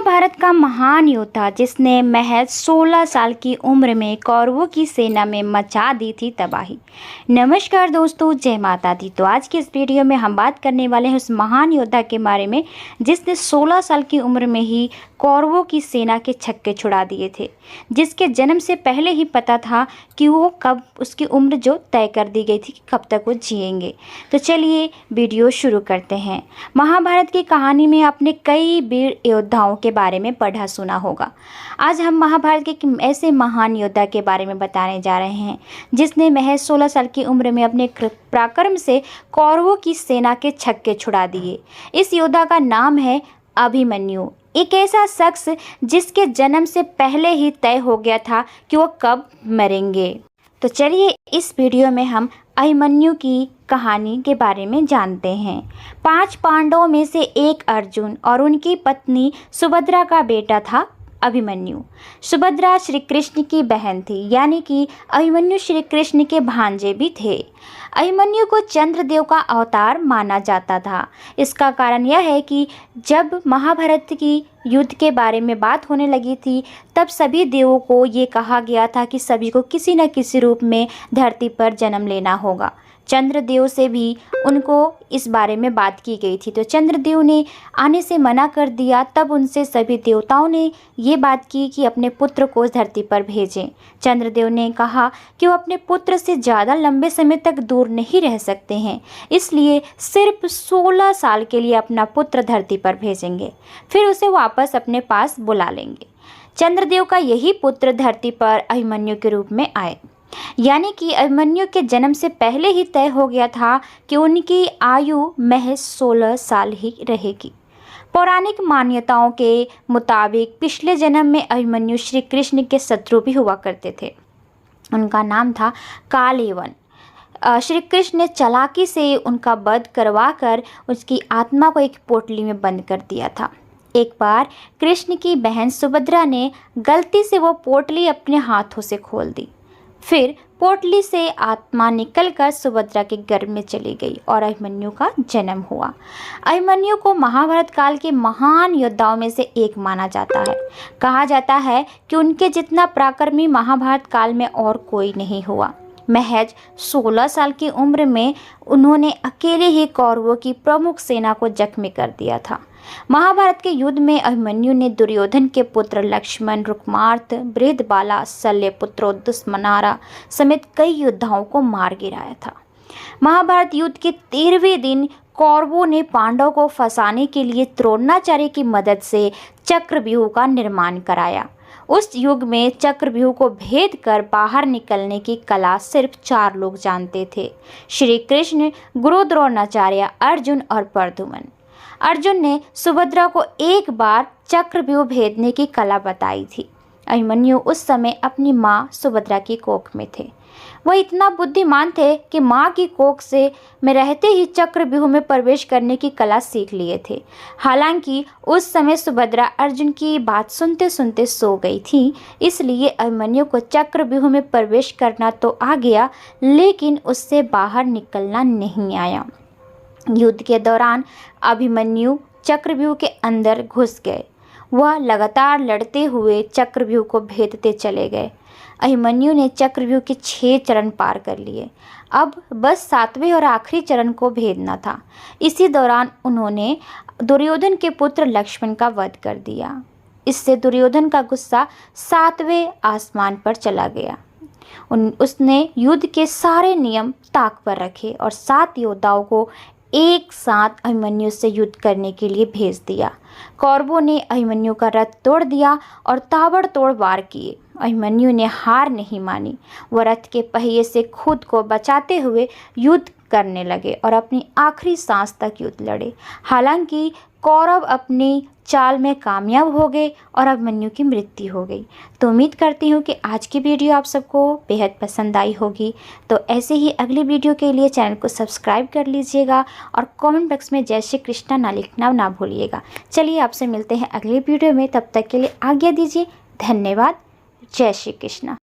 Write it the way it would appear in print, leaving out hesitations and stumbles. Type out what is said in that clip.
महाभारत का महान योद्धा जिसने महज 16 साल की उम्र में कौरवों की सेना में मचा दी थी तबाही। नमस्कार दोस्तों, जय माता दी। तो आज की इस वीडियो में हम बात करने वाले हैं उस महान योद्धा के बारे में जिसने 16 साल की उम्र में ही कौरवों की सेना के छक्के छुड़ा दिए थे, जिसके जन्म से पहले ही पता था कि वो कब उसकी उम्र जो तय कर दी गई थी कि कब तक वो जिएंगे। तो चलिए वीडियो शुरू करते हैं। महाभारत की कहानी में आपने कई वीर योद्धाओं के बारे में पढ़ा सुना होगा। आज हम महाभारत के ऐसे महान योद्धा के बारे में बताने जा रहे हैं जिसने महज 16 साल की उम्र में अपने पराक्रम से कौरवों की सेना के छक्के छुड़ा दिए। इस योद्धा का नाम है अभिमन्यु, एक ऐसा शख्स जिसके जन्म से पहले ही तय हो गया था कि वो कब मरेंगे। तो चलिए इस वीडियो में हम अभिमन्यु की कहानी के बारे में जानते हैं। 5 पांडवों में से एक अर्जुन और उनकी पत्नी सुभद्रा का बेटा था अभिमन्यु। सुभद्रा श्री कृष्ण की बहन थी, यानी कि अभिमन्यु श्री कृष्ण के भांजे भी थे। अभिमन्यु को चंद्रदेव का अवतार माना जाता था। इसका कारण यह है कि जब महाभारत की युद्ध के बारे में बात होने लगी थी तब सभी देवों को ये कहा गया था कि सभी को किसी न किसी रूप में धरती पर जन्म लेना होगा। चंद्रदेव से भी उनको इस बारे में बात की गई थी, तो चंद्रदेव ने आने से मना कर दिया। तब उनसे सभी देवताओं ने ये बात की कि अपने पुत्र को धरती पर भेजें। चंद्रदेव ने कहा कि वो अपने पुत्र से ज़्यादा लंबे समय तक दूर नहीं रह सकते हैं, इसलिए सिर्फ 16 साल के लिए अपना पुत्र धरती पर भेजेंगे, फिर उसे वापस अपने पास बुला लेंगे। चंद्रदेव का यही पुत्र धरती पर अभिमन्यु के रूप में आए, यानी कि अभिमन्यु के जन्म से पहले ही तय हो गया था कि उनकी आयु महज 16 साल ही रहेगी। पौराणिक मान्यताओं के मुताबिक पिछले जन्म में अभिमन्यु श्री कृष्ण के शत्रु भी हुआ करते थे। उनका नाम था कालयवन। श्री कृष्ण ने चालाकी से उनका वध करवा कर उसकी आत्मा को एक पोटली में बंद कर दिया था। एक बार कृष्ण की बहन सुभद्रा ने गलती से वो पोटली अपने हाथों से खोल दी। फिर पोटली से आत्मा निकलकर सुभद्रा के गर्भ में चली गई और अभिमन्यु का जन्म हुआ। अभिमन्यु को महाभारत काल के महान योद्धाओं में से एक माना जाता है। कहा जाता है कि उनके जितना पराक्रमी महाभारत काल में और कोई नहीं हुआ। महज 16 साल की उम्र में उन्होंने अकेले ही कौरवों की प्रमुख सेना को जख्मी कर दिया था। महाभारत के युद्ध में अभिमन्यु ने दुर्योधन के पुत्र लक्ष्मण, रुक्मार्थ, बृहदबाला, शल्यपुत्र, दुष्मनारा समेत कई योद्धाओं को मार गिराया था। महाभारत युद्ध के 13वें दिन कौरवों ने पांडवों को फंसाने के लिए द्रोणाचार्य की मदद से चक्रव्यूह का निर्माण कराया। उस युग में चक्रव्यूह को भेद कर बाहर निकलने की कला सिर्फ 4 लोग जानते थे: श्री कृष्ण, गुरु द्रोणाचार्य, अर्जुन और प्रद्युम्न। अर्जुन ने सुभद्रा को एक बार चक्रव्यूह भेदने की कला बताई थी। अभिमन्यु उस समय अपनी माँ सुभद्रा की कोख में थे। वह इतना बुद्धिमान थे कि माँ की कोख में रहते ही चक्रव्यूह में प्रवेश करने की कला सीख लिए थे। हालांकि उस समय सुभद्रा अर्जुन की बात सुनते सुनते सो गई थी, इसलिए अभिमन्यु को चक्रव्यूह में प्रवेश करना तो आ गया, लेकिन उससे बाहर निकलना नहीं आया। युद्ध के दौरान अभिमन्यु चक्रव्यूह के अंदर घुस गए। वह लगातार लड़ते हुए चक्रव्यूह को भेदते चले गए। अभिमन्यु ने चक्रव्यूह के 6 चरण पार कर लिए। अब बस 7वें और आखिरी चरण को भेदना था। इसी दौरान उन्होंने दुर्योधन के पुत्र लक्ष्मण का वध कर दिया। इससे दुर्योधन का गुस्सा 7वें आसमान पर चला गया। उसने युद्ध के सारे नियम ताक पर रखे और 7 योद्धाओं को एक साथ अभिमन्यु से युद्ध करने के लिए भेज दिया। कौरवों ने अभिमन्यु का रथ तोड़ दिया और ताबड़तोड़ वार किए। अभिमन्यु ने हार नहीं मानी। वह रथ के पहिए से खुद को बचाते हुए युद्ध करने लगे और अपनी आखिरी सांस तक युद्ध लड़े। हालांकि कौरव अपनी चाल में कामयाब हो गए और अभिमन्यु की मृत्यु हो गई। तो उम्मीद करती हूँ कि आज की वीडियो आप सबको बेहद पसंद आई होगी। तो ऐसे ही अगली वीडियो के लिए चैनल को सब्सक्राइब कर लीजिएगा और कमेंट बॉक्स में जय श्री कृष्णा ना लिखना ना भूलिएगा। चलिए आपसे मिलते हैं अगली वीडियो में, तब तक के लिए आज्ञा दीजिए। धन्यवाद। जय श्री कृष्णा।